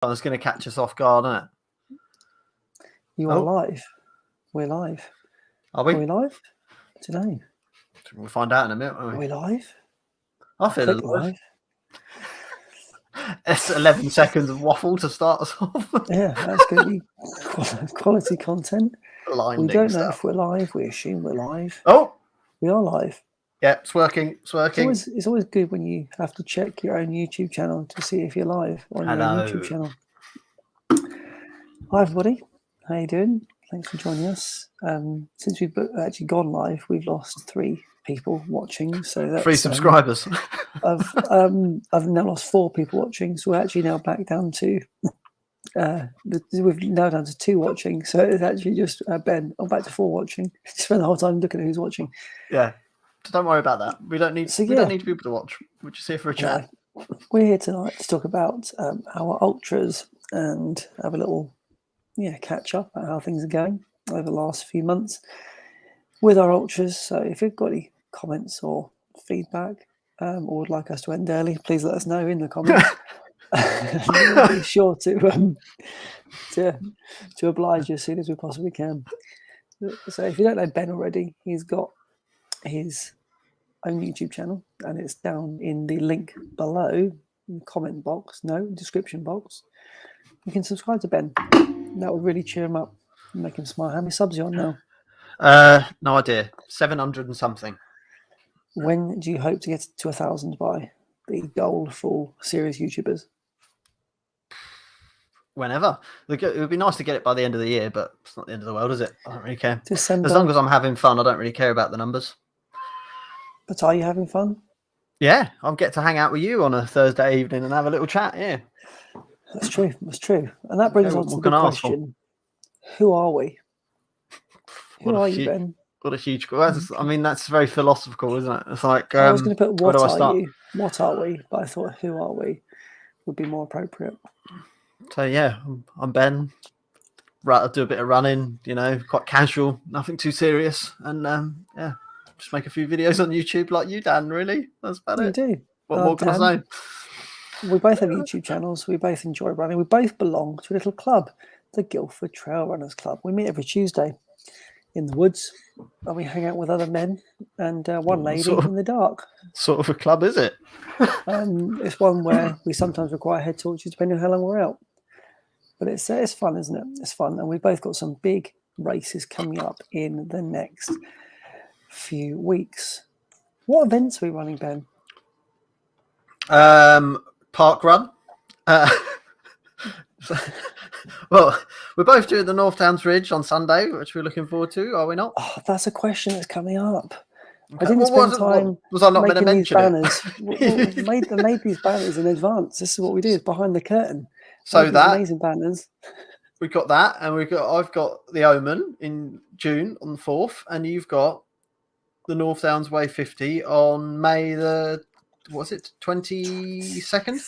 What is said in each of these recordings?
It's going to catch us off guard, isn't it? You are live. We're live. Are we? Are we live? Today. We'll find out in a minute, won't Are we? we live? I feel live. It's 11 seconds of waffle to start us off. Yeah, that's going to be quality content. Blinding we don't know stuff. if we're live. We assume we're live. Oh! We are live. Yeah, it's working. It's working. It's always good when you have to check your own YouTube channel to see if you're live on your own YouTube channel. Hi, everybody. How you doing? Thanks for joining us. Since we've actually gone live, we've lost 3 people watching. So that's 3 subscribers. I've now lost 4 people watching. So we're actually now back down to we've now down to 2 watching. So it's actually just Ben. I'm back to 4 watching. Spend the whole time looking at who's watching. Yeah. So don't worry about that. We don't need don't need people to watch. We're just here for a chat. Yeah. We're here tonight to talk about our ultras and have a little catch up at how things are going over the last few months with our ultras. So if you've got any comments or feedback or would like us to end early, please let us know in the comments. We'll be sure to oblige you as soon as we possibly can. So if you don't know Ben already, he's got his own YouTube channel, and it's down in the link below in the comment box, description box. You can subscribe to Ben. That would really cheer him up and make him smile. How many subs are you on now? No idea. 700 and something. When do you hope to get to 1,000 by? The goal for serious YouTubers? Whenever. It would be nice to get it by the end of the year, but it's not the end of the world, is it? I don't really care. December. As long as I'm having fun, I don't really care about the numbers. But are you having fun? Yeah, I'll get to hang out with you on a Thursday evening and have a little chat, yeah. That's true. That's true. And that brings on to the question, who are we? Who are you, Ben? What a huge question. I mean, that's very philosophical, isn't it? It's like, I was going to put, what are you? What are we? But I thought, who are we would be more appropriate. So, yeah, I'm Ben. I do a bit of running, quite casual, nothing too serious. And, just make a few videos on YouTube like you, Dan, really. That's about it. You do. What more can I say? We both have YouTube channels. We both enjoy running. We both belong to a little club, the Guildford Trail Runners Club. We meet every Tuesday in the woods, and we hang out with other men and one lady in the dark. Sort of a club, is it? It's one where we sometimes require head torches depending on how long we're out. But it's fun, isn't it? It's fun. And we've both got some big races coming up in the next few weeks. What events are we running, Ben? Park run. Well, we're both doing the Noorth Downs Ridge on Sunday, which we're looking forward to, are we not? Oh, that's a question that's coming up. Okay. I didn't spend time was I not making meant these to banners. We made these banners in advance. This is what we do, behind the curtain. So that amazing banners. We got that, and I've got the Omen in June on the 4th, and you've got the Noorth Downs Way 50 on May the 22nd?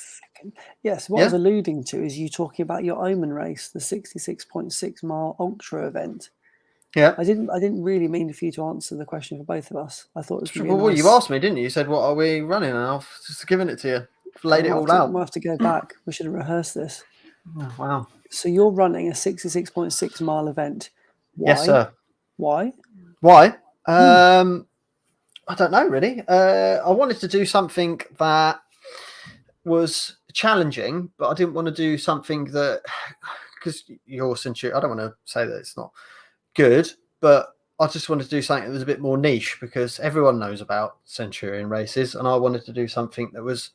Yes, what I was alluding to is you talking about your Omen race, the 66.6 mile ultra event. Yeah. I didn't really mean for you to answer the question for both of us. I thought it was well, you asked me, didn't you? You said, what are we running? And I've just given it to you. Laid it all out. We'll have to go back. We should have rehearsed this. Oh, wow. So you're running a 66.6 mile event. Why? Yes, sir. Why? I don't know, really. I wanted to do something that was challenging, but I didn't want to do something that, because you're Centurion, I don't want to say that it's not good, but I just wanted to do something that was a bit more niche, because everyone knows about Centurion races, and I wanted to do something that was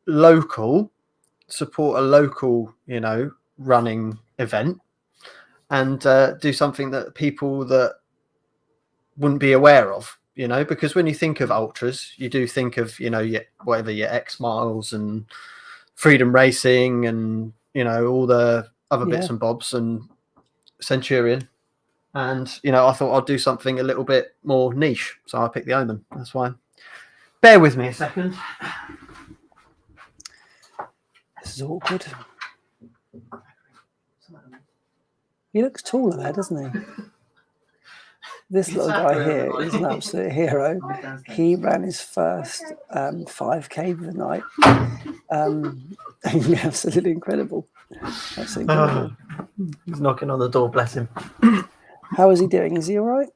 local, support a local, running event, and do something that people that wouldn't be aware of, because when you think of ultras, you do think of, your X miles and freedom racing and, all the other bits and bobs and Centurion. And, I thought I'd do something a little bit more niche. So I picked the Omen. That's why. Bear with me a second. This is awkward. He looks taller there, doesn't he? This little guy here is an absolute hero. He ran his first 5K of the night. Yeah, absolutely incredible. Absolutely incredible. He's knocking on the door, bless him. How is he doing? Is he all right?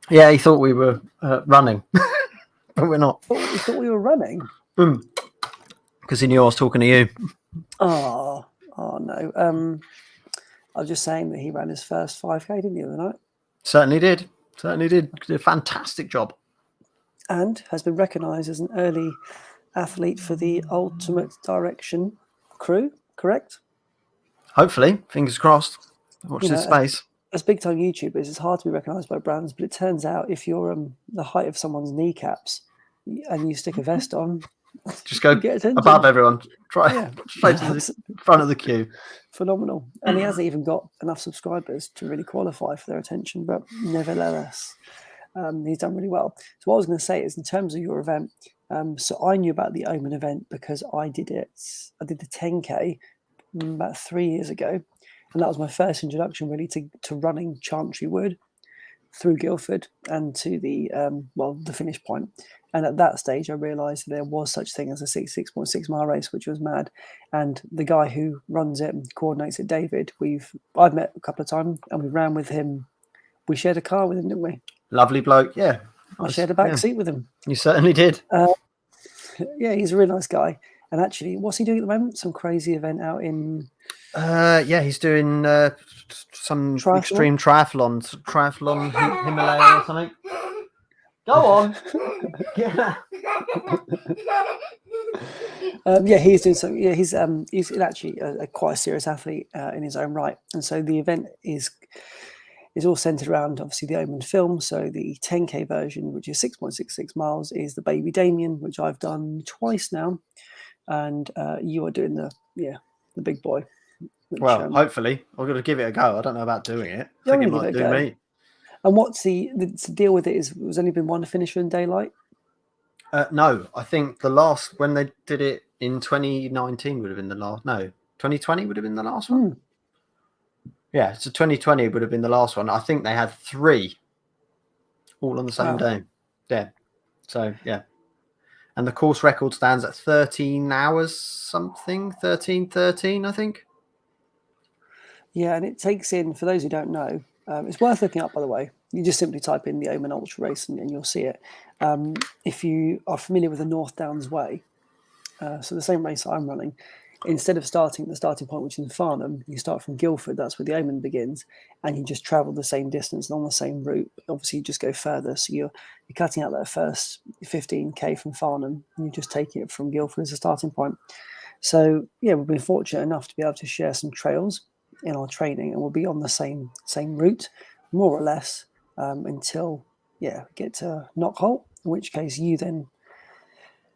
Yeah, he thought we were running, but we're not. He thought we were running. Because he knew I was talking to you. Oh no. I was just saying that he ran his first 5K, didn't he, the other night? Certainly did. Did a fantastic job. And has been recognised as an early athlete for the Ultimate Direction crew, correct? Hopefully, fingers crossed. Watch this space. As big-time YouTubers, it's hard to be recognised by brands, but it turns out if you're the height of someone's kneecaps and you stick a vest on, just go above everyone. Straight to the front of the queue. Phenomenal. And he hasn't even got enough subscribers to really qualify for their attention, but nevertheless, he's done really well. So what I was going to say is, in terms of your event, so I knew about the Omen event because I did it. I did the 10K about 3 years ago, and that was my first introduction really to running Chantry Wood through Guildford and to the finish point. And at that stage, I realised there was such thing as a 66.6 mile race, which was mad. And the guy who runs it and coordinates it, David, I've met a couple of times, and we ran with him. We shared a car with him, didn't we? Lovely bloke, yeah. I shared a back seat with him. You certainly did. Yeah, he's a really nice guy. And actually, what's he doing at the moment? Some crazy event out in... he's doing some extreme triathlon Himalaya or something. Go on. He's doing so. Yeah, he's actually quite a serious athlete in his own right, and so the event is all centered around obviously the Omen film. So the 10K version, which is 6.66 miles, is the Baby Damien, which I've done twice now, and you are doing the big boy. Which, hopefully I've got to give it a go. I don't know about doing it. I think it might do me. And what's the deal with it? Has only been one finisher in daylight? No, I think the last, when they did it in 2019 would have been the last. No, 2020 would have been the last one. Yeah, so 2020 would have been the last one. I think they had 3 all on the same day. Yeah. So, yeah. And the course record stands at 13 hours something, 13, I think. Yeah, and it takes in, for those who don't know, it's worth looking up, by the way. You just simply type in the Omen Ultra Race and you'll see it. If you are familiar with the North Downs Way, so the same race I'm running, instead of starting at the starting point, which is in Farnham, you start from Guildford. That's where the Omen begins, and you just travel the same distance on the same route. Obviously, you just go further. So you're cutting out that first 15K from Farnham, and you're just taking it from Guildford as a starting point. So yeah, we've been fortunate enough to be able to share some trails in our training, and we'll be on the same route, more or less, until we get to Knockholt, in which case you then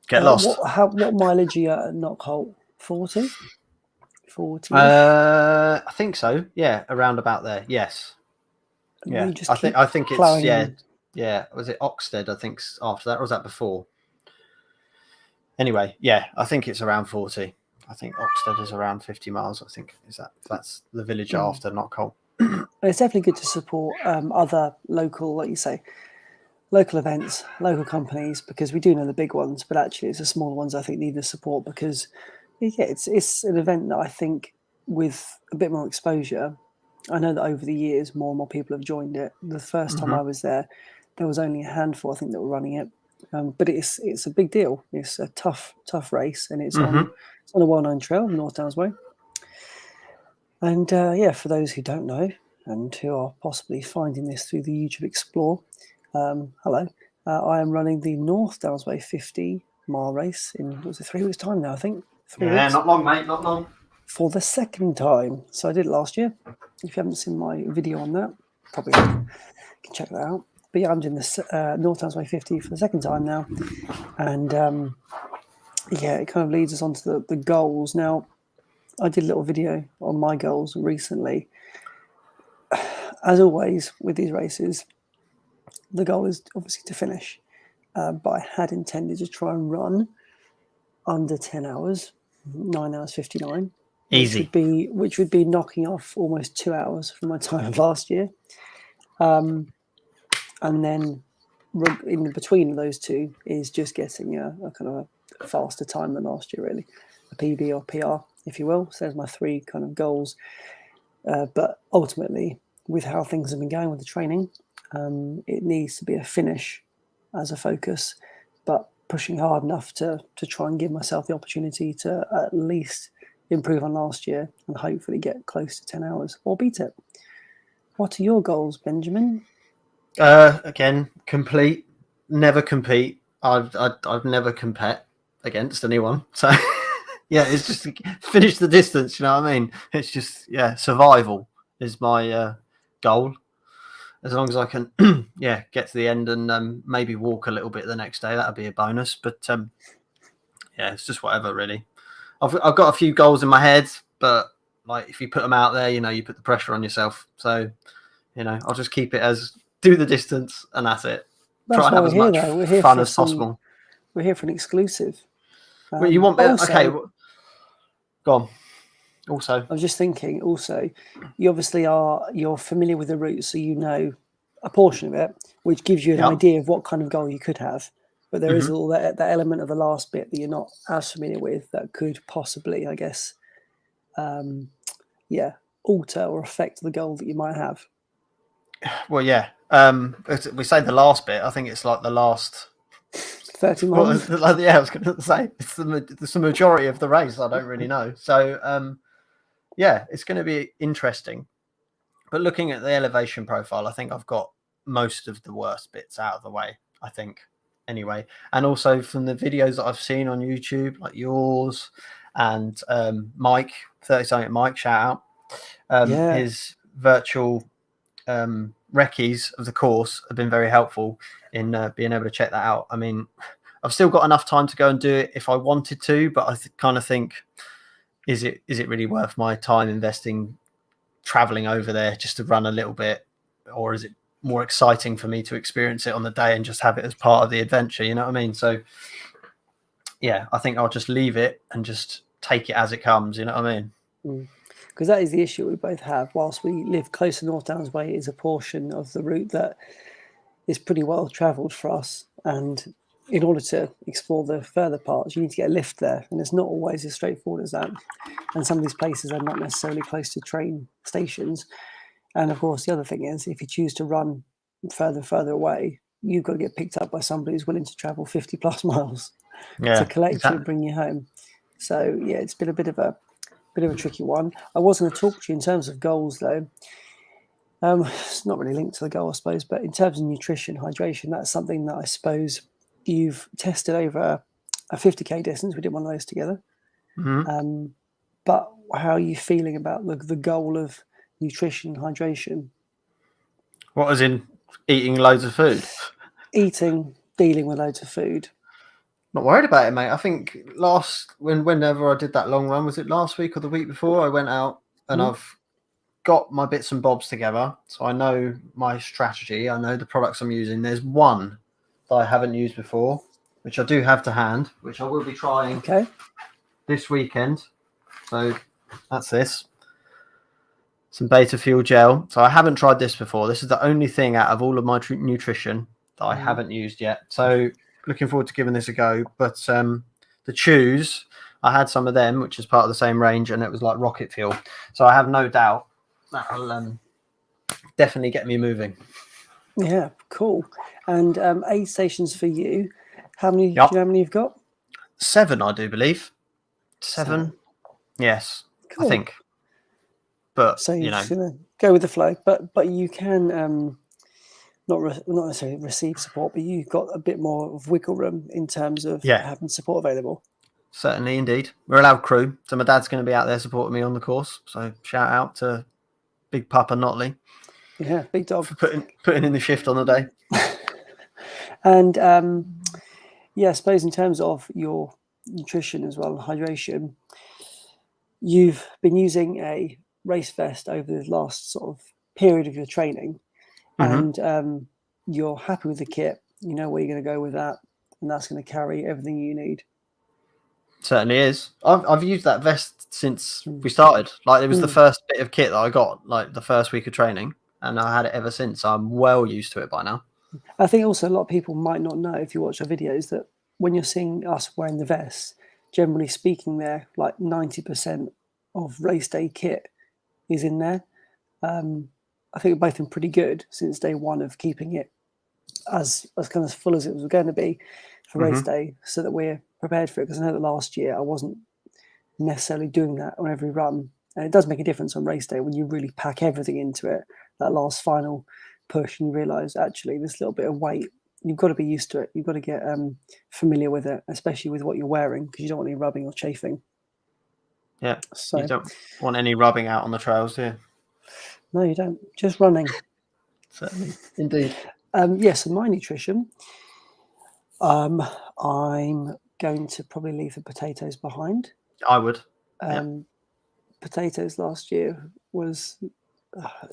get lost. What mileage are you at Knockholt? 40? I think so. Yeah, around about there. Yes. Yeah. I think it's Was it Oxted? I think after that, or was that before? Anyway, yeah, I think it's around 40. I think Oxted is around 50 miles. I think that's the village after Knockholt. It's definitely good to support other local, like you say, local events, local companies, because we do know the big ones, but actually it's the smaller ones I think need the support, because it's an event that I think with a bit more exposure, I know that over the years more and more people have joined it. The first time I was there was only a handful, I think, that were running it, but it's a big deal. It's a tough race, and it's on a well-known trail, North Downs Way. And for those who don't know and who are possibly finding this through the YouTube Explore, hello. I am running the North Downs Way 50-mile race in 3 weeks' time now, I think. 3 weeks. Not long, mate, not long. For the second time. So I did it last year. If you haven't seen my video on that, probably can check that out. But yeah, I'm doing this North Downs Way 50 for the second time now. And it kind of leads us on to the goals. Now, I did a little video on my goals recently. As always with these races, the goal is obviously to finish. But I had intended to try and run under 10 hours, 9 hours 59. Easy. Which would be knocking off almost 2 hours from my time of last year. And then in between those two is just getting a kind of a faster time than last year, really. a PB or PR, if you will. So there's my 3 kind of goals. But ultimately, with how things have been going with the training, it needs to be a finish as a focus, but pushing hard enough to try and give myself the opportunity to at least improve on last year and hopefully get close to 10 hours or beat it. What are your goals, Benjamin? Again, never compete. I've never compete against anyone. So yeah, it's just finish the distance. You know what I mean? It's just survival is my goal. As long as I can, get to the end and maybe walk a little bit the next day, that'd be a bonus. But it's just whatever really. I've got a few goals in my head, but like if you put them out there, you put the pressure on yourself. So I'll just keep it as do the distance and that's it. That's Try and have as much fun as possible. We're here for an exclusive. Well, you want okay? Go on. Also, I was just thinking. Also, you obviously you're familiar with the route, so you know a portion of it, which gives you an idea of what kind of goal you could have. But there is all that element of the last bit that you're not as familiar with that could possibly, I guess, alter or affect the goal that you might have. Well, yeah. We say the last bit. I think it's like the last 30 miles. I was going to say it's the majority of the race. I don't really know. So, it's going to be interesting. But looking at the elevation profile, I think I've got most of the worst bits out of the way. I think, anyway. And also from the videos that I've seen on YouTube, like yours and Mike, 30-something Mike, shout out. His virtual recce's of the course have been very helpful in being able to check that out. I mean, I've still got enough time to go and do it if I wanted to, but I kind of think, is it really worth my time investing traveling over there just to run a little bit, or is it more exciting for me to experience it on the day and just have it as part of the adventure? You know what I mean? So I think I'll just leave it and just take it as it comes. You know what I mean? Because that is the issue we both have. Whilst we live close to North Downs Way, is a portion of the route that is pretty well travelled for us. And in order to explore the further parts, you need to get a lift there. And it's not always as straightforward as that. And some of these places are not necessarily close to train stations. And of course, the other thing is, if you choose to run further and further away, you've got to get picked up by somebody who's willing to travel 50 plus miles to collect you and bring you home. So, it's been a bit of a tricky one. I was going to talk to you in terms of goals, though. It's not really linked to the goal, I suppose, but in terms of nutrition, hydration, that's something that I suppose you've tested over a 50k distance. We did one of those together. But how are you feeling about the goal of nutrition and hydration? What, as in eating loads of food? Dealing with loads of food. Not worried about it, mate. I think whenever I did that long run, was it last week or the week before, I went out and I've got my bits and bobs together. So I know my strategy. I know the products I'm using. There's one that I haven't used before, which I do have to hand, which I will be trying this weekend. So that's this. Some beta fuel gel. So I haven't tried this before. This is the only thing out of all of my nutrition that I haven't used yet. So looking forward to giving this a go. But the chews, I had some of them, which is part of the same range, and it was like rocket fuel. So I have no doubt that'll definitely get me moving. Yeah, cool. And aid stations for you. How many? Do you know how many you've got? 7, I do believe. 7. Yes, cool. I think. But so you're just gonna go with the flow. But you can not necessarily receive support, but you've got a bit more of wiggle room in terms of having support available. Certainly, indeed. We're allowed crew, so my dad's going to be out there supporting me on the course. So shout out to Big Papa Notley. Yeah, big dog for putting in the shift on the day. And I suppose in terms of your nutrition as well, hydration, you've been using a race vest over the last sort of period of your training, and you're happy with the kit. You know where you're going to go with that, and that's going to carry everything you need. Certainly is. I've used that vest since we started. Like, it was the first bit of kit that I got, like the first week of training, and I had it ever since. I'm well used to it by now. I think also a lot of people might not know, if you watch our videos, that when you're seeing us wearing the vests, generally speaking, they're like 90% of race day kit is in there. I think we've both been pretty good since day one of keeping it as kind of full as it was going to be for race day, so that we're prepared for it. Because I know that last year I wasn't necessarily doing that on every run, and it does make a difference on race day when you really pack everything into it, that last final push, and you realise actually this little bit of weight, you've got to be used to it. You've got to get familiar with it, especially with what you're wearing, because you don't want any rubbing or chafing. Yeah, so you don't want any rubbing out on the trails, do you? No, you don't. Just running. Certainly, indeed. Yes, and my nutrition. I'm going to probably leave the potatoes behind. I would. Potatoes last year was it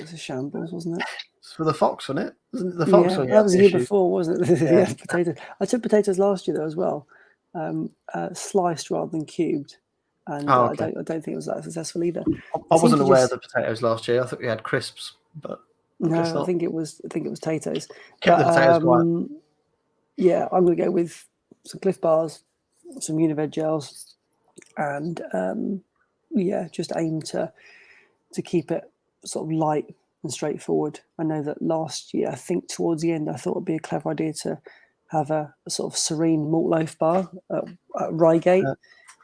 was a shambles, wasn't it? It's for the fox, wasn't it? Wasn't it the fox? Yeah, that was the year before, wasn't it? Yeah. Potatoes. I took potatoes last year though as well, sliced rather than cubed, and okay. I don't think it was that successful either. I wasn't aware of the potatoes last year. I thought we had crisps, but no, I think it was potatoes. Kept the potatoes quiet. Yeah, I'm going to go with some Cliff Bars, some Unived gels, and just aim to keep it sort of light and straightforward. I know that last year, I think towards the end, I thought it'd be a clever idea to have a sort of serene malt loaf bar at Reigate.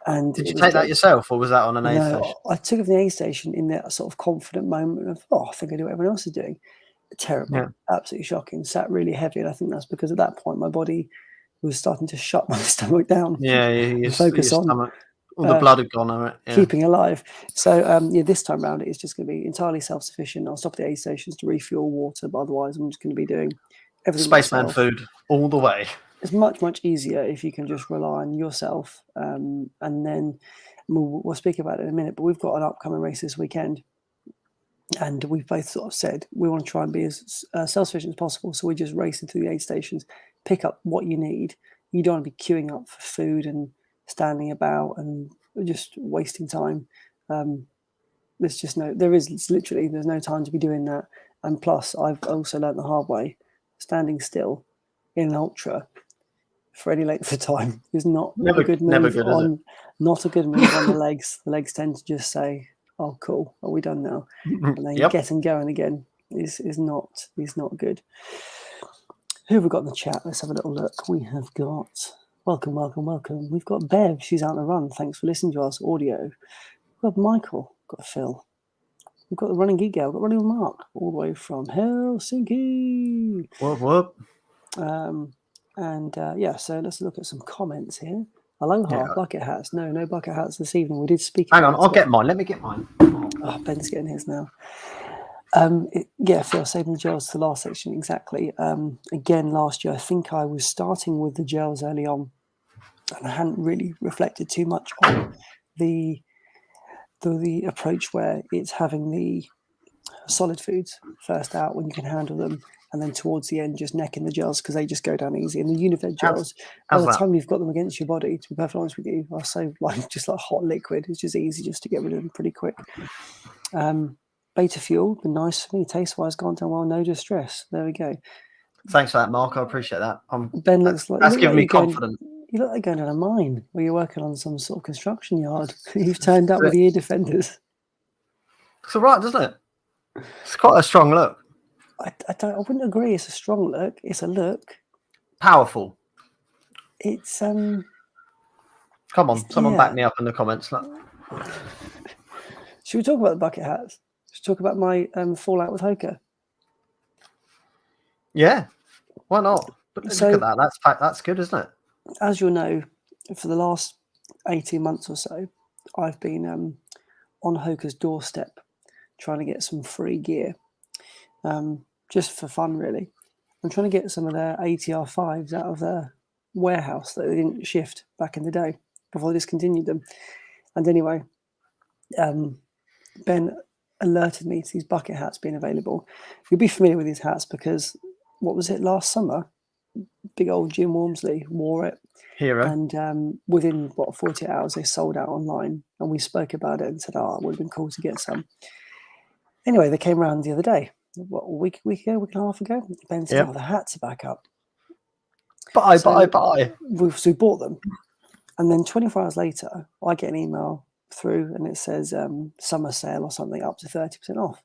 And did you take that yourself, or was that on an aid station? I took it from the aid station in that sort of confident moment of, I think I do what everyone else is doing. Terrible, absolutely shocking. Sat really heavy, and I think that's because at that point my body was starting to shut my stomach down. Yeah, you focus on stomach. All the blood had gone on it. Yeah. Keeping alive. So this time around it's just going to be entirely self-sufficient. I'll stop at the aid stations to refuel water, but otherwise I'm just going to be doing everything. Spaceman food all the way. It's much easier if you can just rely on yourself, and then we'll speak about it in a minute. But we've got an upcoming race this weekend, and we've both sort of said we want to try and be as self-sufficient as possible. So we're just racing through the aid stations, pick up what you need. You don't want to be queuing up for food and standing about and just wasting time. There's no time to be doing that. And plus, I've also learned the hard way: standing still in an ultra for any length of time is not a good move not a good move on the legs. The legs tend to just say, "Oh, cool, are we done now?" And then getting going again is not good. Who have we got in the chat? Let's have a little look. We have got welcome. We've got Bev. She's out on a run. Thanks for listening to us audio. We've got Michael. We've got Phil. We've got the running geek girl. We've got running Mark all the way from Helsinki. Whoop. So let's look at some comments here. Aloha, bucket hats. No bucket hats this evening. We did speak. Hang on, I'll get mine. Let me get mine. Oh, Ben's getting his now. Phil, saving the gels to the last section. Exactly. Again, last year, I think I was starting with the gels early on, and I hadn't really reflected too much on the approach where it's having the solid foods first out when you can handle them, and then towards the end just necking the gels because they just go down easy. And the Unived gels, by the time you've got them against your body, to be perfectly honest with you, are so like hot liquid. It's just easy just to get rid of them pretty quick. Beta fuel, been nice for me. Taste wise, gone down well, no distress. There we go. Thanks for that, Mark. I appreciate that. Ben looks like that's giving me confidence. You look like going down a mine where you're working on some sort of construction yard. You've turned up with the ear defenders. It's all right, doesn't it? It's quite a strong look. I wouldn't agree. It's a strong look. It's a look. Powerful. It's Come on, someone back me up in the comments. Should we talk about the bucket hats? Should we talk about my fallout with Hoka? Yeah, why not? But look at that. That's good, isn't it? As you'll know, for the last 18 months or so, I've been on Hoka's doorstep trying to get some free gear, just for fun, really. I'm trying to get some of their ATR 5s out of their warehouse that they didn't shift back in the day before they discontinued them. And anyway, Ben alerted me to these bucket hats being available. You'll be familiar with these hats because, what was it, last summer? Big old Jim Wormsley wore it. Hero. And within, 48 hours, they sold out online. And we spoke about it and said, it would have been cool to get some. Anyway, they came around the other day. A week and a half ago. Ben said, the hats are back up. Buy. So we bought them. And then 24 hours later, I get an email through and it says summer sale or something up to 30% off.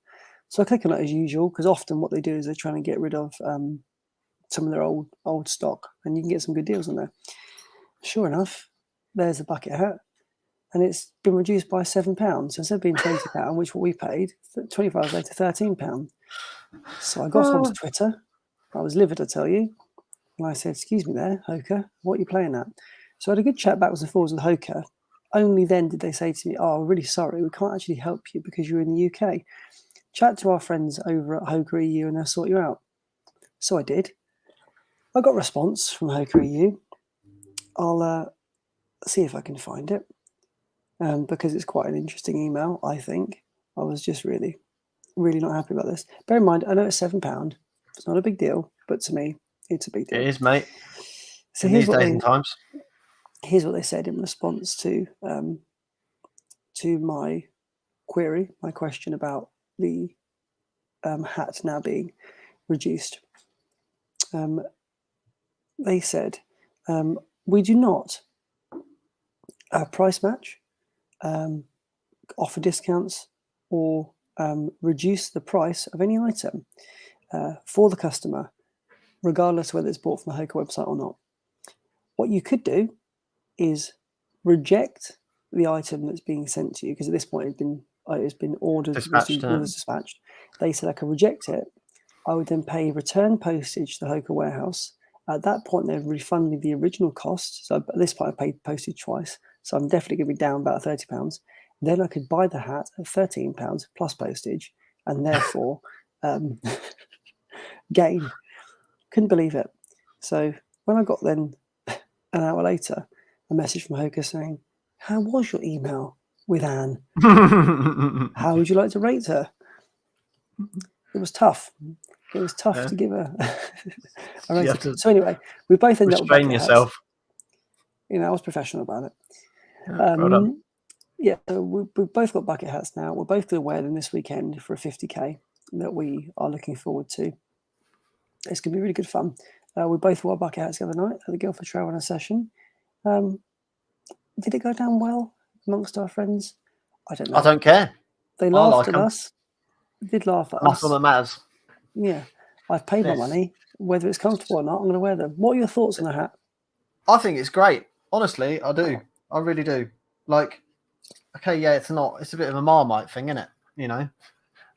So I click on it as usual, because often what they do is they're trying to get rid of some of their old stock, and you can get some good deals on there. Sure enough, there's a bucket hat, and it's been reduced by £7. So instead of being £20, which what we paid, 24 hours later, £13. So I got onto Twitter. I was livid, I tell you. And I said, excuse me there, Hoka, what are you playing at? So I had a good chat backwards and forwards with Hoka. Only then did they say to me, oh, we're really sorry, we can't actually help you because you're in the UK. Chat to our friends over at Hoka EU and they'll sort you out. So I did. I got a response from Hoka EU. I'll see if I can find it, because it's quite an interesting email, I think. I was just really, really not happy about this. Bear in mind, I know it's £7. It's not a big deal, but to me, it's a big deal. It is, mate. So these days and times. Here's what they said in response to my query, my question about the hat now being reduced. They said, we do not price match, offer discounts, or reduce the price of any item for the customer, regardless of whether it's bought from the Hoka website or not. What you could do is reject the item that's being sent to you, because at this point it's been ordered, was dispatched. They said I could reject it. I would then pay return postage to the Hoka warehouse. At that point, they'd refund me the original cost. So at this point, I paid postage twice. So I'm definitely going to be down about £30. Then I could buy the hat at £13 plus postage, and therefore gain. Couldn't believe it. So when I got then an hour later, a message from Hoka saying, how was your email with Anne? How would you like to rate her? It was tough. It was tough to give her a rating. So anyway, we both ended up with bucket yourself. Hats. You know, I was professional about it. Well done. Yeah, so we've both got bucket hats now. We're both going to wear them this weekend for a 50k that we are looking forward to. It's going to be really good fun. We both wore bucket hats the other night at the Guildford Trail Runner session. Did it go down well amongst our friends? I don't know. I don't care. They laughed at us. They did laugh at us. That's all that matters. Yeah. I've paid my money. Whether it's comfortable or not, I'm going to wear them. What are your thoughts on the hat? I think it's great. Honestly, I do. I really do. Like, okay, yeah, it's a bit of a Marmite thing, isn't it? You know?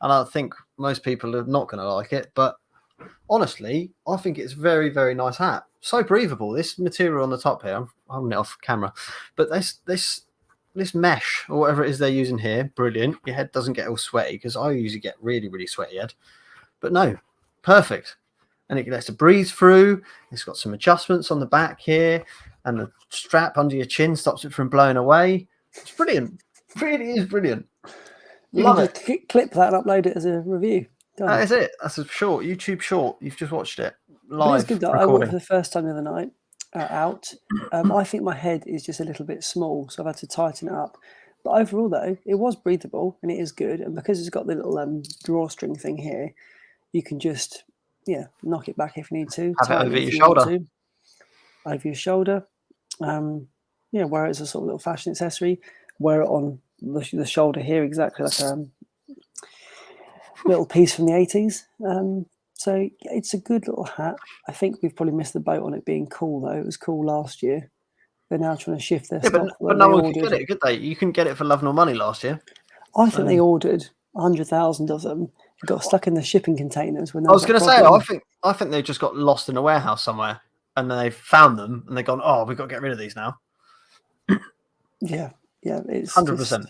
And I think most people are not going to like it, but honestly, I think it's a very, very nice hat. So breathable. This material on the top here, I'm holding it off camera, but this mesh or whatever it is they're using here, brilliant. Your head doesn't get all sweaty, because I usually get really, really sweaty head. But no, perfect. And it lets to breathe through. It's got some adjustments on the back here, and the strap under your chin stops it from blowing away. It's brilliant. It really is brilliant. Love it. Clip that and upload it as a review. Done. That is it. That's a short YouTube short. You've just watched it live. It's good that I wore it for the first time the other night out. I think my head is just a little bit small, so I've had to tighten it up. But overall, though, it was breathable and it is good. And because it's got the little drawstring thing here, you can just knock it back if you need to. Have it over your shoulder. Over your shoulder. Wear it as a sort of little fashion accessory. Wear it on the shoulder here, exactly like a little piece from the 80s. So it's a good little hat. I think we've probably missed the boat on it being cool, though. It was cool last year. They're now trying to shift their stock. But no one could get it, could they? You couldn't get it for love nor money last year. I think they ordered 100,000 of them. Got stuck in the shipping containers. When I was going to say, I think they just got lost in a warehouse somewhere, and then they found them, and they've gone, oh, we've got to get rid of these now. Yeah, it's 100%.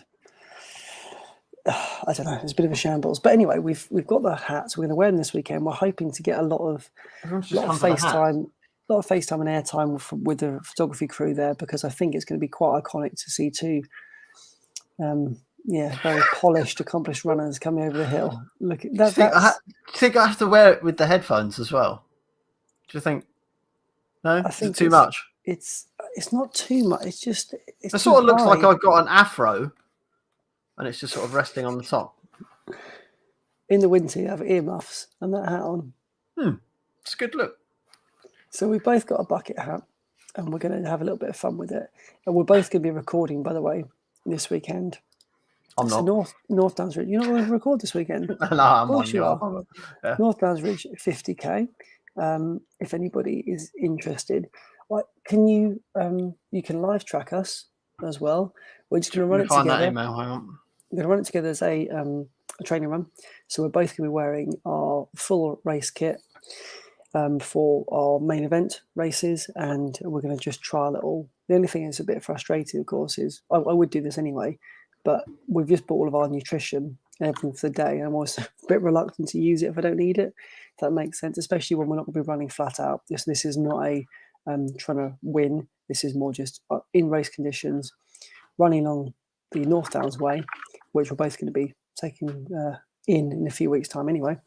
I don't know. It's a bit of a shambles, but anyway, we've got the hats. We're going to wear them this weekend. We're hoping to get a lot of FaceTime, and airtime with the photography crew there, because I think it's going to be quite iconic to see two, very polished, accomplished runners coming over the hill. Look, do you think I have to wear it with the headphones as well? Do you think? No, I think it's too much. It's not too much. It's just it sort of looks like I've got an afro. And it's just sort of resting on the top. In the winter, you have earmuffs and that hat on. It's a good look. So we both got a bucket hat. and we're going to have a little bit of fun with it. And we're both going to be recording, by the way, this weekend. I'm not. North Downs Ridge. You're not going to record this weekend? No, I'm Of course on you your. are. Yeah. North Downs Ridge, 50k. If anybody is interested, you can live track us as well. We're just going to run it Find that together. email. Hang on. We're going to run it together as a training run. So we're both going to be wearing our full race kit for our main event races, and we're going to just try a little. The only thing that's a bit frustrating, of course, is I would do this anyway, but we've just bought all of our nutrition and everything for the day, and I'm also a bit reluctant to use it if I don't need it. If that makes sense, especially when we're not going to be running flat out. This is not a trying to win. This is more just in race conditions, running along the North Downs Way, which we're both going to be taking in a few weeks' time anyway,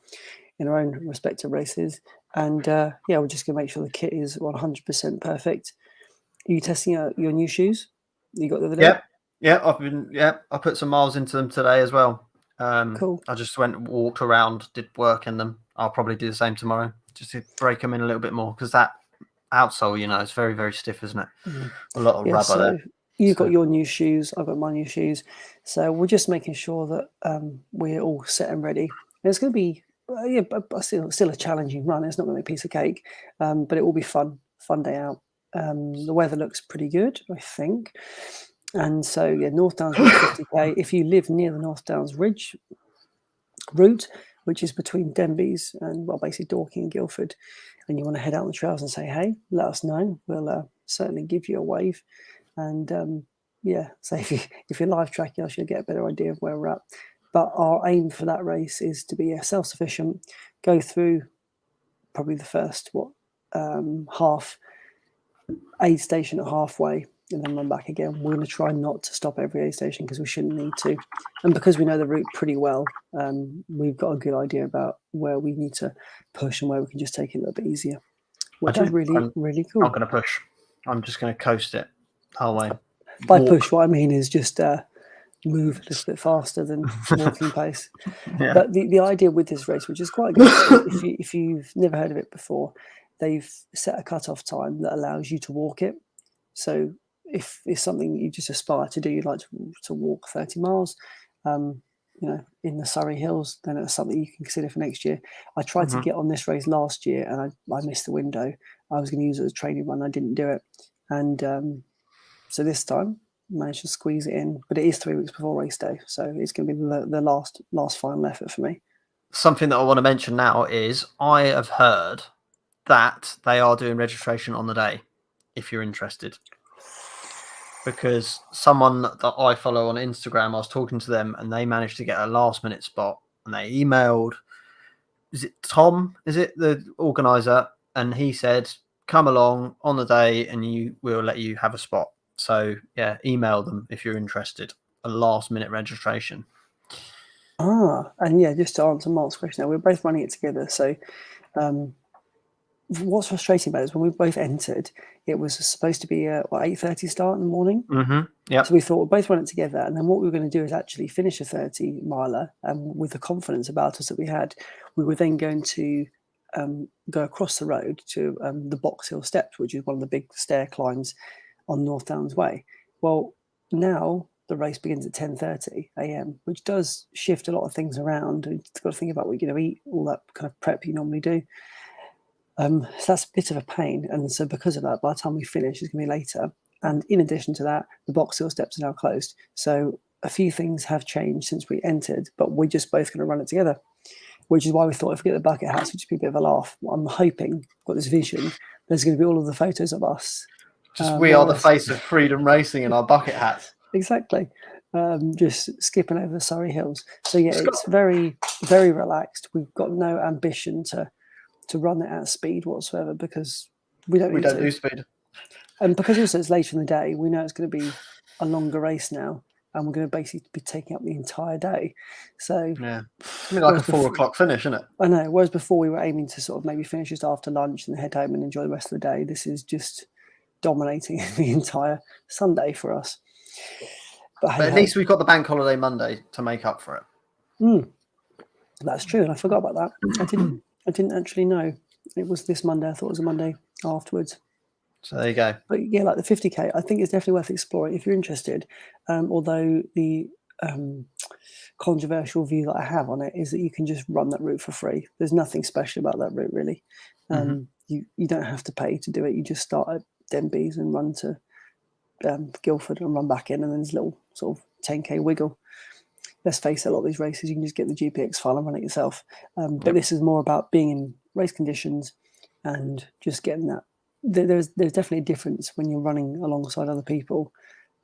in our own respective races. And we're just going to make sure the kit is 100% perfect. Are you testing out your new shoes you got the other day? I put some miles into them today as well. Cool. I just went and walked around, did work in them. I'll probably do the same tomorrow, just to break them in a little bit more, because that outsole, it's very, very stiff, isn't it? A lot of rubber there. You've got your new shoes, I've got my new shoes. So we're just making sure that we're all set and ready. And it's going to be still a challenging run. It's not going to be a piece of cake, but it will be fun day out. The weather looks pretty good, I think. And so, North Downs Ridge 50k. If you live near the North Downs Ridge route, which is between Denbies and, basically Dorking and Guildford, and you want to head out on the trails and say, hey, let us know. We'll certainly give you a wave. And, so if you're live tracking us, you'll get a better idea of where we're at. But our aim for that race is to be self-sufficient, go through probably the first, half, aid station at halfway, and then run back again. We're going to try not to stop every aid station because we shouldn't need to. And because we know the route pretty well, we've got a good idea about where we need to push and where we can just take it a little bit easier, which is really, really cool. I'm going to push. I'm just going to coast it the whole way. By push, what I mean is just move a little bit faster than walking pace. Yeah. But the idea with this race, which is quite good, if you've never heard of it before, they've set a cut-off time that allows you to walk it. So if it's something you just aspire to do, you'd like to walk 30 miles, in the Surrey Hills, then it's something you can consider for next year. I tried to get on this race last year and I missed the window. I was going to use it as a training run. I didn't do it. And so this time, managed to squeeze it in, but it is 3 weeks before race day, so it's going to be the last final effort for me. Something that I want to mention now is I have heard that they are doing registration on the day, if you're interested. Because someone that I follow on Instagram, I was talking to them and they managed to get a last minute spot, and they emailed, is it Tom? Is it the organizer? And he said, come along on the day and we'll let you have a spot. So email them if you're interested. A last minute registration. And just to answer Mark's question, now we're both running it together. So what's frustrating about it is when we both entered, it was supposed to be a 8:30 start in the morning. Yeah. So we thought we'll both run it together, and then what we were going to do is actually finish a 30 miler, and with the confidence about us that we had, we were then going to go across the road to the Box Hill Steps, which is one of the big stair climbs on North Downs Way. Well, now the race begins at 10:30 a.m., which does shift a lot of things around. You've got to think about what you're going to eat, all that kind of prep you normally do. So that's a bit of a pain. And so because of that, by the time we finish, it's going to be later. And in addition to that, the Box Hill Steps are now closed. So a few things have changed since we entered, but we're just both going to run it together, which is why we thought if we get the bucket hats, it would just be a bit of a laugh. I'm hoping, got this vision, there's going to be all of the photos of us. We are the face of freedom racing in our bucket hats. Exactly. Just skipping over the Surrey Hills. So it's very, very relaxed. We've got no ambition to run it at speed whatsoever because we don't do speed. And because also it's later in the day, we know it's going to be a longer race now, and we're going to basically be taking up the entire day. So it's like a 4 o'clock finish, isn't it? I know. Whereas before we were aiming to sort of maybe finish just after lunch and head home and enjoy the rest of the day. This is just dominating the entire Sunday for us. But at least we've got the bank holiday Monday to make up for it. That's true, and I forgot about that. I didn't actually know it was this Monday. I thought it was a Monday afterwards. So there you go. But yeah, like the 50k, I think it's definitely worth exploring if you're interested. Although the controversial view that I have on it is that you can just run that route for free. There's nothing special about that route, really. You don't have to pay to do it. You just start at Denbies and run to Guildford and run back in, and then there's a little sort of 10k wiggle. Let's face it, a lot of these races you can just get the GPX file and run it yourself. But this is more about being in race conditions and just getting that. There's definitely a difference when you're running alongside other people,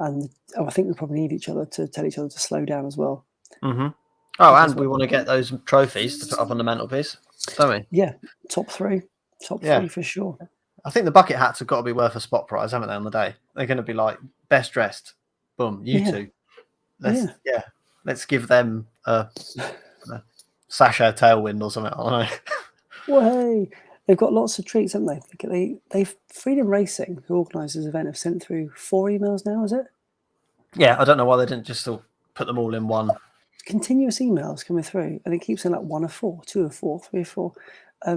and I think we probably need each other to tell each other to slow down as well. Oh, and we want to get those trophies to put up on the mantelpiece, don't we? Yeah, top three for sure. I think the bucket hats have got to be worth a spot prize, haven't they, on the day? They're going to be like best dressed. Boom, you two. Let's give them a Sasha tailwind or something. I don't know. Well, hey, they've got lots of treats, haven't they? Freedom Racing, who organised this event, have sent through 4 emails now, is it? Yeah, I don't know why they didn't just still put them all in one. Continuous emails coming through, and it keeps saying like 1 of 4, 2 of 4, 3 of 4. I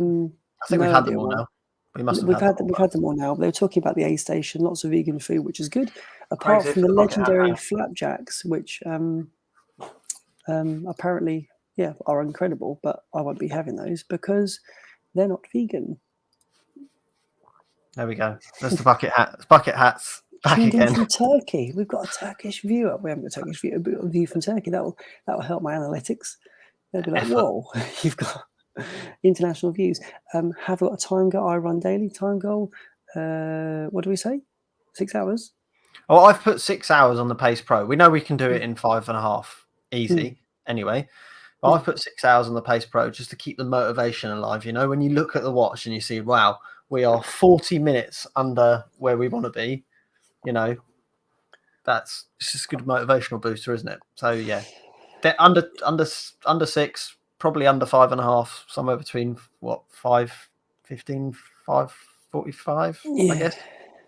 think we've had them all now. We've had them all now. But they were talking about the A station, lots of vegan food, which is good. Apart from the legendary flapjacks, which apparently, are incredible, but I won't be having those because they're not vegan. There we go. There's the bucket hats back again. From Turkey, we've got a Turkish viewer. We haven't got a Turkish viewer, but a view from Turkey. That'll help my analytics. They'll be like, "Whoa, you've got international views." Have got a time goal. I run daily. Time goal. What do we say? 6 hours. Well, I've put 6 hours on the Pace Pro. We know we can do it in 5.5 easy. Anyway, but I've put 6 hours on the Pace Pro just to keep the motivation alive. You know, when you look at the watch and you see, wow, we are 40 minutes under where we want to be. You know, it's just a good motivational booster, isn't it? So yeah, they're under 6, probably under 5.5, somewhere between 5:15, 5:45, I guess.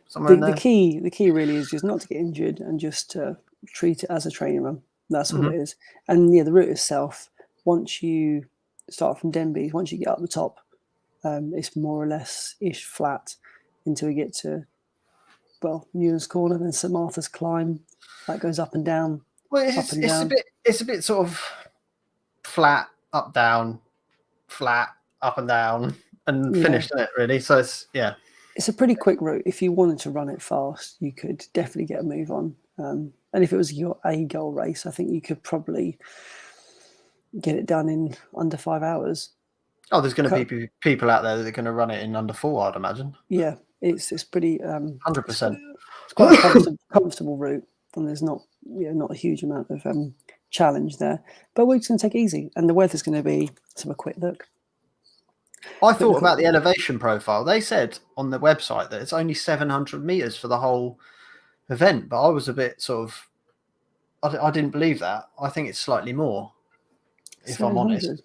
Somewhere in there. The key really is just not to get injured and just to treat it as a training run. That's all it is. And the route itself, once you start from Denbies, once you get up the top, it's more or less ish flat until you get to Newlands Corner, then St Martha's Climb. That goes up and down. Well, it's a bit sort of flat, up, down, flat, up and down, and finished, isn't it, really? So it's a pretty quick route. If you wanted to run it fast, you could definitely get a move on. And if it was your A-goal race, I think you could probably get it done in under 5 hours. Oh, there's going to be people out there that are going to run it in under 4, I'd imagine. Yeah, it's pretty 100%. It's quite a comfortable route, and there's not a huge amount of challenge there. But we're just going to take it easy, and the weather's going to be. Let's have a quick look. I thought about the elevation profile. They said on the website that it's only 700 meters for the whole event, but I was a bit sort of. I didn't believe that. I think it's slightly more, if 700. I'm honest.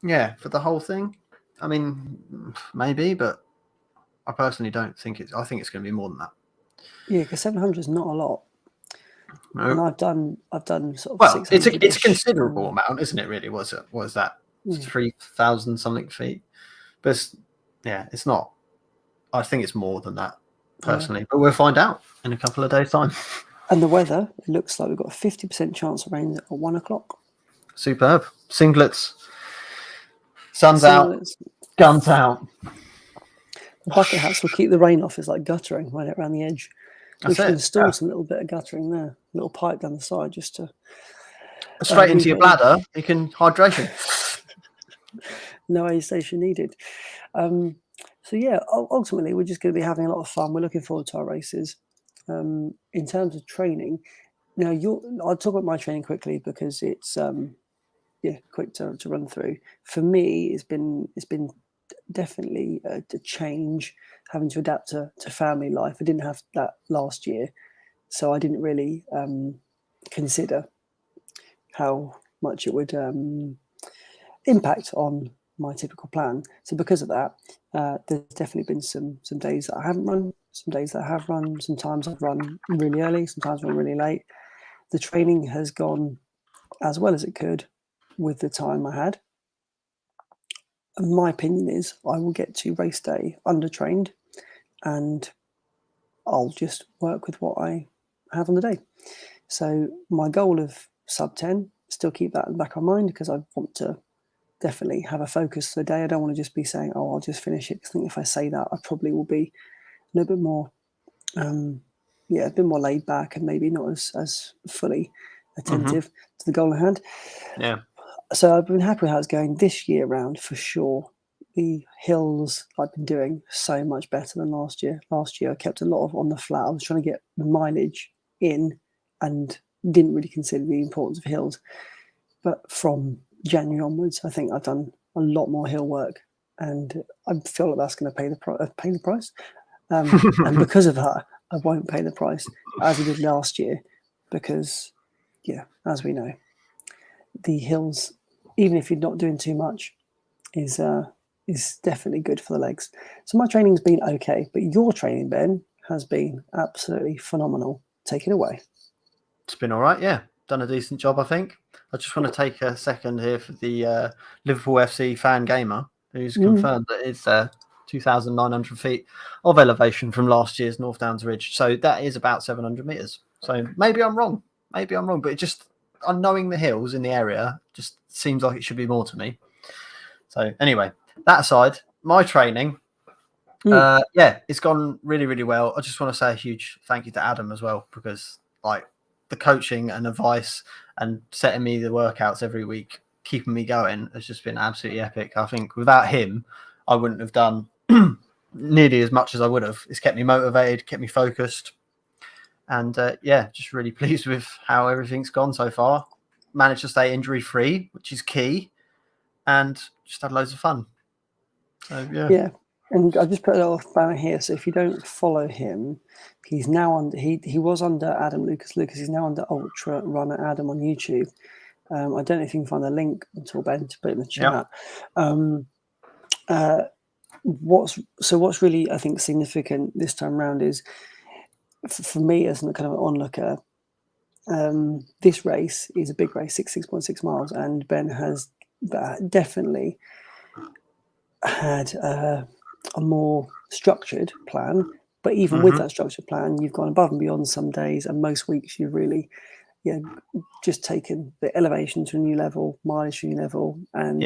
Yeah, for the whole thing. I mean, maybe, but I personally don't think it's. I think it's going to be more than that. Yeah, because 700 is not a lot. No. And I've done sort of. Well, it's a considerable amount, isn't it? Really, what is that? 3,000 something feet. But it's not. I think it's more than that personally, but we'll find out in a couple of days' time. And the weather, it looks like we've got a 50% chance of rain at 1 o'clock. Superb. Singlets. Sun's out. Guns out. The bucket hats will keep the rain off. It's like guttering right around the edge. We should install some little bit of guttering there. A little pipe down the side just to... Straight into your bladder. You can hydration. No aid station needed. So ultimately we're just going to be having a lot of fun. We're looking forward to our races. In terms of training, now I'll talk about my training quickly because it's quick to run through. For me, it's been definitely a change, having to adapt to family life. I didn't have that last year, so I didn't really consider how much it would impact on my typical plan. So because of that, there's definitely been some days that I haven't run, some days that I have run, sometimes I've run really early, sometimes run really late. The training has gone as well as it could with the time I had. And my opinion is I will get to race day undertrained and I'll just work with what I have on the day. So my goal of sub 10, still keep that in the back of my mind, because I want to definitely have a focus for the day. I don't want to just be saying, oh, I'll just finish it. I think if I say that, I probably will be a little bit more, a bit more laid back and maybe not as fully attentive to the goal in hand. Yeah. So I've been happy with how it's going this year round for sure. The hills I've been doing so much better than last year. Last year I kept a lot of on the flat. I was trying to get the mileage in and didn't really consider the importance of hills. But from January onwards, I think I've done a lot more hill work, and I feel like that's going to pay the price. And because of that, I won't pay the price as I did last year, because, as we know, the hills, even if you're not doing too much, is definitely good for the legs. So my training's been okay, but your training, Ben, has been absolutely phenomenal. Take it away. It's been all right, yeah. Done a decent job, I think. I just want to take a second here for the Liverpool FC fan gamer, who's confirmed that it's 2,900 feet of elevation from last year's North Downs Ridge. So that is about 700 metres. So maybe I'm wrong. But it just, knowing the hills in the area, just seems like it should be more to me. So anyway, that aside, my training, it's gone really, really well. I just want to say a huge thank you to Adam as well, because the coaching and advice and setting me the workouts every week, keeping me going, has just been absolutely epic. I think without him, I wouldn't have done nearly as much as I would have. It's kept me motivated, kept me focused. And just really pleased with how everything's gone so far. Managed to stay injury free, which is key, and just had loads of fun. So yeah. And I just put a little banner here. So if you don't follow him, he's now under. He was under Adam Lucas. He's now under Ultra Runner Adam on YouTube. I don't know if you can find the link until Ben to put it in the chat. What's really, I think, significant this time around is, for me as a kind of onlooker, this race is a big race, 6.6 miles, and Ben has definitely had a more structured plan. But even with that structured plan, you've gone above and beyond some days, and most weeks you've really just taken the elevation to a new level, mileage to a new level, and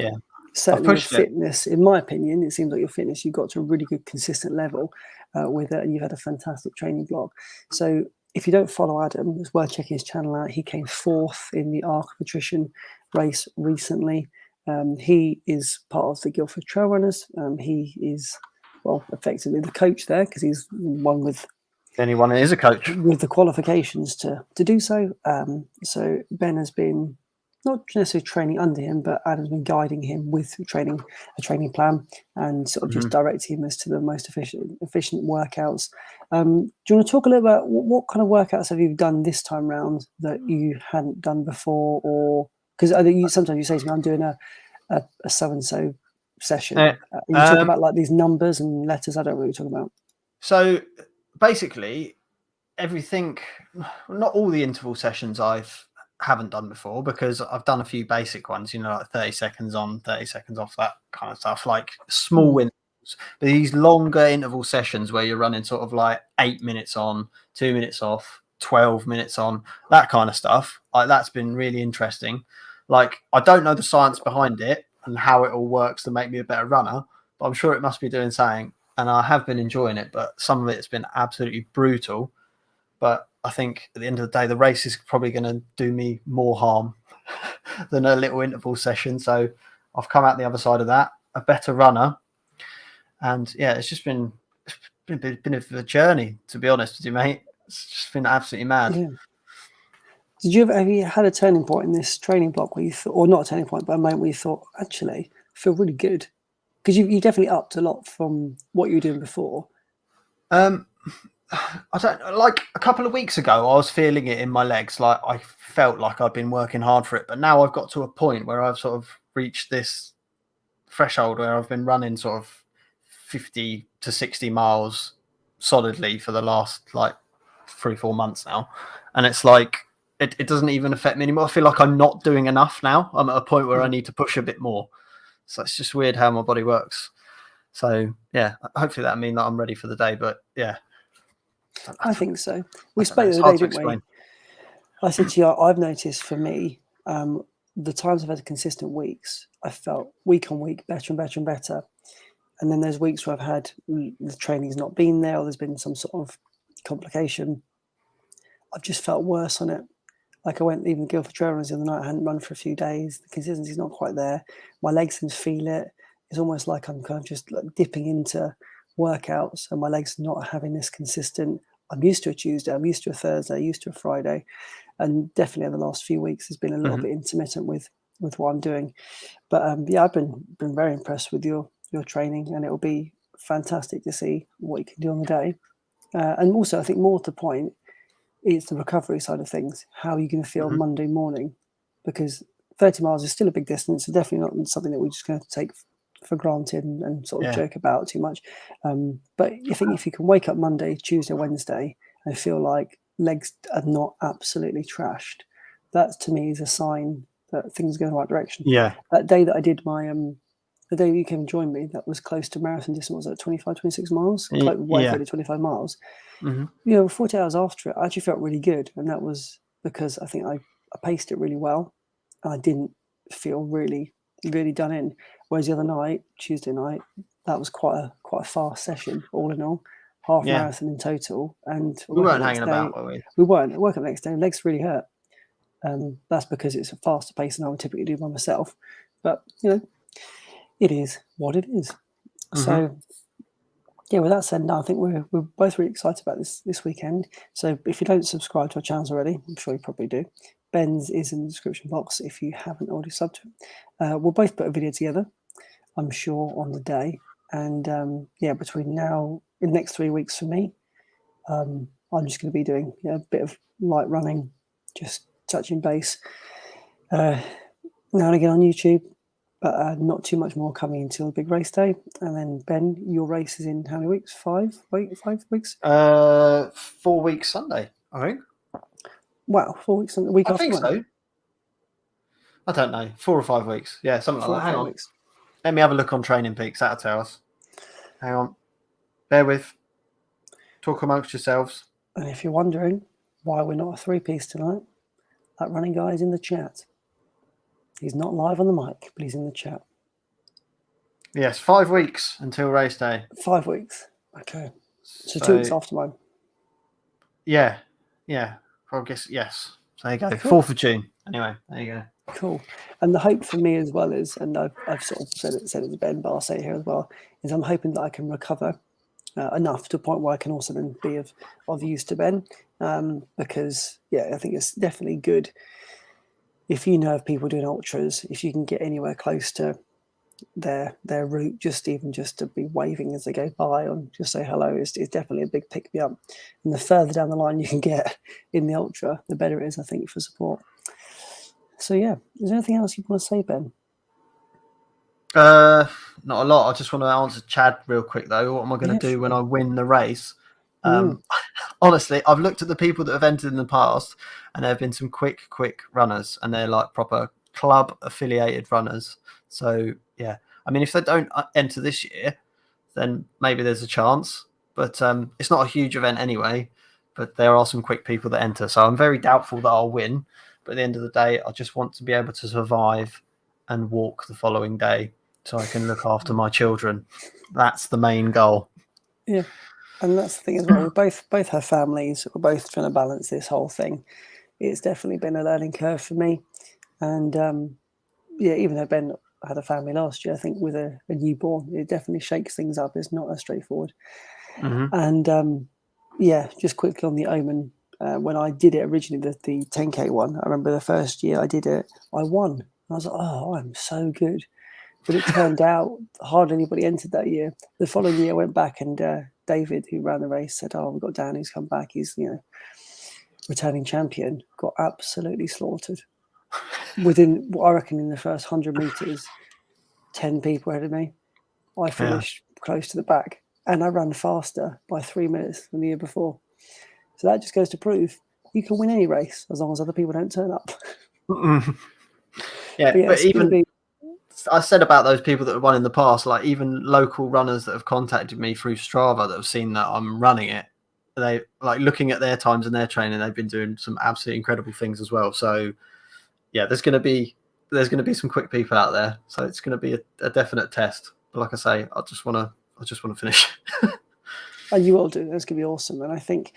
certainly your fitness, in my opinion, it seems like your fitness, you've got to a really good consistent level with it, and you've had a fantastic training block. So if you don't follow Adam, it's worth checking his channel out. He came 4th in the Arc of Attrition race recently. He is part of the Guildford Trail Runners. He is, effectively the coach there, because he's one with anyone is a coach with the qualifications to do so. So Ben has been not necessarily training under him, but Adam's been guiding him with a training plan, and sort of just directing him as to the most efficient workouts. Do you want to talk a little about what kind of workouts have you done this time round that you hadn't done before? Or because sometimes you say to me, I'm doing a so-and-so session. You talk about like these numbers and letters. I don't know what you're talking about. So basically, everything, not all the interval sessions haven't done before, because I've done a few basic ones, like 30 seconds on, 30 seconds off, that kind of stuff, like small intervals. But these longer interval sessions where you're running sort of like 8 minutes on, 2 minutes off, 12 minutes on, that kind of stuff, that's been really interesting. Like, I don't know the science behind it and how it all works to make me a better runner, but I'm sure it must be doing something, and I have been enjoying it, but some of it's been absolutely brutal. But I think at the end of the day, the race is probably going to do me more harm than a little interval session. So I've come out the other side of that, a better runner. And it's just been a bit of a journey, to be honest with you, mate. It's just been absolutely mad. Yeah. Have you had a turning point in this training block where you thought, or not a turning point, but a moment where you thought, actually, I feel really good? Because you definitely upped a lot from what you were doing before. I don't, like a couple of weeks ago, I was feeling it in my legs. Like, I felt like I'd been working hard for it, but now I've got to a point where I've sort of reached this threshold where I've been running sort of 50 to 60 miles solidly for the last 3-4 months now. And it's like, it doesn't even affect me anymore. I feel like I'm not doing enough now. I'm at a point where I need to push a bit more. So it's just weird how my body works. So hopefully that'll mean that I'm ready for the day, but I think so. We I don't know, spoke it's the hard other to day, didn't we? explain. I said to you, I've noticed for me, the times I've had consistent weeks, I felt week on week better and better and better. And then there's weeks where I've had the training's not been there, or there's been some sort of complication. I've just felt worse on it. Like I went even Guildford trail runs the other night. I hadn't run for a few days. The consistency's not quite there. My legs can feel it. It's almost like I'm kind of just like dipping into workouts, and my legs not having this consistent. I'm used to a Tuesday. I'm used to a Thursday. Used to a Friday, and definitely in the last few weeks has been a little bit intermittent with what I'm doing. But yeah, I've been very impressed with your training, and it'll be fantastic to see what you can do on the day. And also, I think more to the point, it's the recovery side of things. How are you going to feel Monday morning? Because 30 miles is still a big distance. So definitely not something that we're just going to take for granted and sort of joke about too much. But I think if you can wake up Monday, Tuesday, Wednesday and feel like legs are not absolutely trashed, that to me is a sign that things are going the right direction. Yeah. That day that I did my the day you came and joined me, that was close to marathon distance, was at 25, 26 miles, way over 25 miles. You know, 40 hours after it, I actually felt really good. And that was because I think I paced it really well. And I didn't feel really, really done in. Whereas the other night, Tuesday night, that was quite a fast session, all in all. Half marathon in total. And we weren't hanging about, were we? We weren't. I woke up the next day, legs really hurt. That's because it's a faster pace than I would typically do by myself. But, you know, it is what it is. So, yeah, with that said, no, I think we're both really excited about this weekend. So if you don't subscribe to our channels already, I'm sure you probably do. Ben's is in the description box if you haven't already subbed to him. We'll both put a video together, I'm sure, on the day. And yeah, between now, in the next 3 weeks for me, I'm just going to be doing a bit of light running, just touching base. Now and again on YouTube, but not too much more coming until the big race day. And then, Ben, your race is in how many weeks? 5 weeks? 4 weeks Sunday, I think. Wow, 4 weeks, a week I after think one. so. I don't know, 4 or 5 weeks. Yeah, something like that. Hang on. Weeks. Let me have a look on Training Peaks. That'll tell us. Hang on. Bear with. Talk amongst yourselves. And if you're wondering why we're not a three-piece tonight, that running guy is in the chat. He's not live on the mic, but he's in the chat. Yes, 5 weeks until race day. 5 weeks. Okay. So 2 weeks after mine. Yeah. I guess, yes. So there you go. Cool. 4th of June. Anyway, there you go. Cool. And the hope for me as well is, and I've sort of said it to Ben, but I'll say it here as well, is I'm hoping that I can recover enough to a point where I can also then be of use to Ben. Because, yeah, I think it's definitely good if you know of people doing ultras, if you can get anywhere close to their route, just to be waving as they go by and just say hello is definitely a big pick me up. And the further down the line you can get in the ultra, the better it is, I think, for support. So yeah, is there anything else you want to say, Ben? Not a lot. I just want to answer Chad real quick though. What am I going to do when I win the race? Honestly, I've looked at the people that have entered in the past, and there have been some quick runners, and they're like proper club affiliated runners. So yeah, I mean, if they don't enter this year, then maybe there's a chance. But it's not a huge event anyway. But there are some quick people that enter, so I'm very doubtful that I'll win. But at the end of the day, I just want to be able to survive and walk the following day, so I can look after my children. That's the main goal. Yeah. And that's the thing as well. We both have families. We're both trying to balance this whole thing. It's definitely been a learning curve for me. And yeah, even though Ben had a family last year, I think with a newborn, it definitely shakes things up. It's not as straightforward. And yeah, just quickly on the Omen, when I did it originally, the 10K one, I remember the first year I did it, I won. And I was like, oh, I'm so good. But it turned out hardly anybody entered that year. The following year I went back and David, who ran the race, said, oh, we've got Dan who's come back. He's, returning champion. Got absolutely slaughtered. Within, I reckon, in the first 100 metres, 10 people ahead of me. I finished close to the back. And I ran faster by 3 minutes than the year before. So that just goes to prove you can win any race as long as other people don't turn up. Yeah, but even... I said about those people that have won in the past, like even local runners that have contacted me through Strava that have seen that I'm running it, they like looking at their times and their training, they've been doing some absolutely incredible things as well. So yeah, there's going to be some quick people out there. So it's going to be a definite test. But like I say, I just want to finish. And you will do. That's going to be awesome. And I think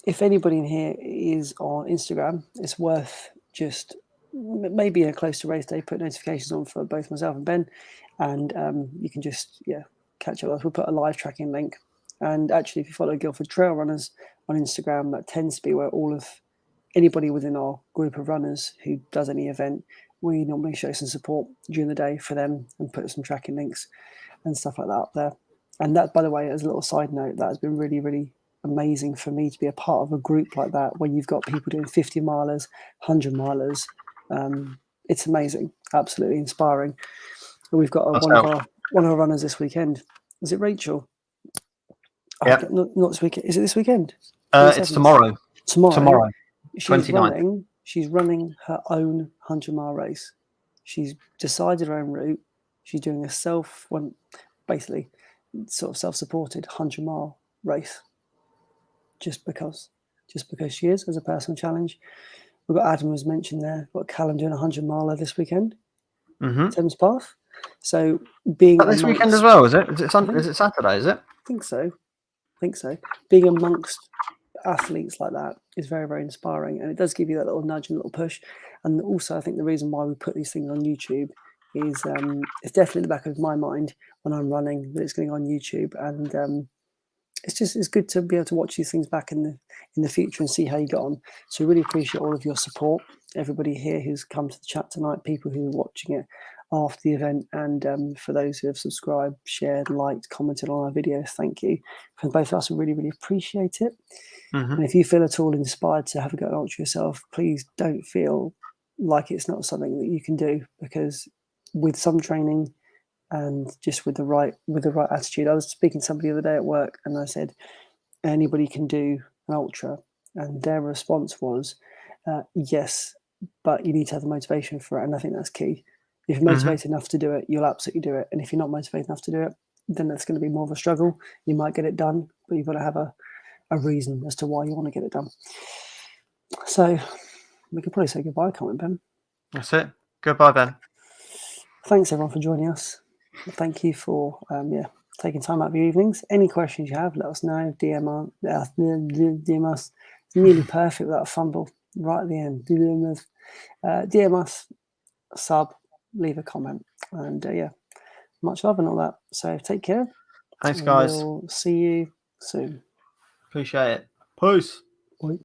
if anybody in here is on Instagram, it's worth just maybe close to race day, put notifications on for both myself and Ben, and you can just catch up with us. We'll put a live tracking link. And actually, if you follow Guildford Trail Runners on Instagram, that tends to be where all of anybody within our group of runners who does any event, we normally show some support during the day for them and put some tracking links and stuff like that up there. And that, by the way, as a little side note, that has been really, really amazing for me to be a part of a group like that where you've got people doing 50 milers, 100 milers. It's amazing, absolutely inspiring. And we've got one of our runners this weekend. Is it Rachel? Yeah. Not this weekend. Is it this weekend? It's tomorrow. Tomorrow. 29th. She's running her own 100-mile race. She's decided her own route. She's doing basically sort of self-supported 100-mile race. Just because she is, as a personal challenge. We've got Adam, as mentioned there. We've got Callum doing a 100-miler this weekend. Thames Path. So being this weekend as well, is it? Is it Saturday? Is it? I think so. Being amongst athletes like that is very, very inspiring, and it does give you that little nudge and little push. And also, I think the reason why we put these things on YouTube is it's definitely in the back of my mind when I'm running that it's going on YouTube, and it's good to be able to watch these things back in the future and see how you got on. So we really appreciate all of your support, everybody here who's come to the chat tonight, people who are watching it after the event, and for those who have subscribed, shared, liked, commented on our videos, thank you. From both of us, we really, really appreciate it. And if you feel at all inspired to have a go at ultra yourself, please don't feel like it's not something that you can do, because with some training and just with the right attitude. I was speaking to somebody the other day at work, and I said, anybody can do an ultra, and their response was, yes, but you need to have the motivation for it. And I think that's key. If you're motivated enough to do it, you'll absolutely do it. And if you're not motivated enough to do it, then that's going to be more of a struggle. You might get it done, but you've got to have a reason as to why you want to get it done. So we could probably say goodbye, can't we, Ben? That's it. Goodbye, Ben. Thanks, everyone, for joining us. Thank you for taking time out of your evenings. Any questions you have, let us know. DM us. It's nearly perfect without a fumble right at the end. DM us, sub, leave a comment, and much love and all that. So take care. Thanks, guys. We'll see you soon. Appreciate it. Peace.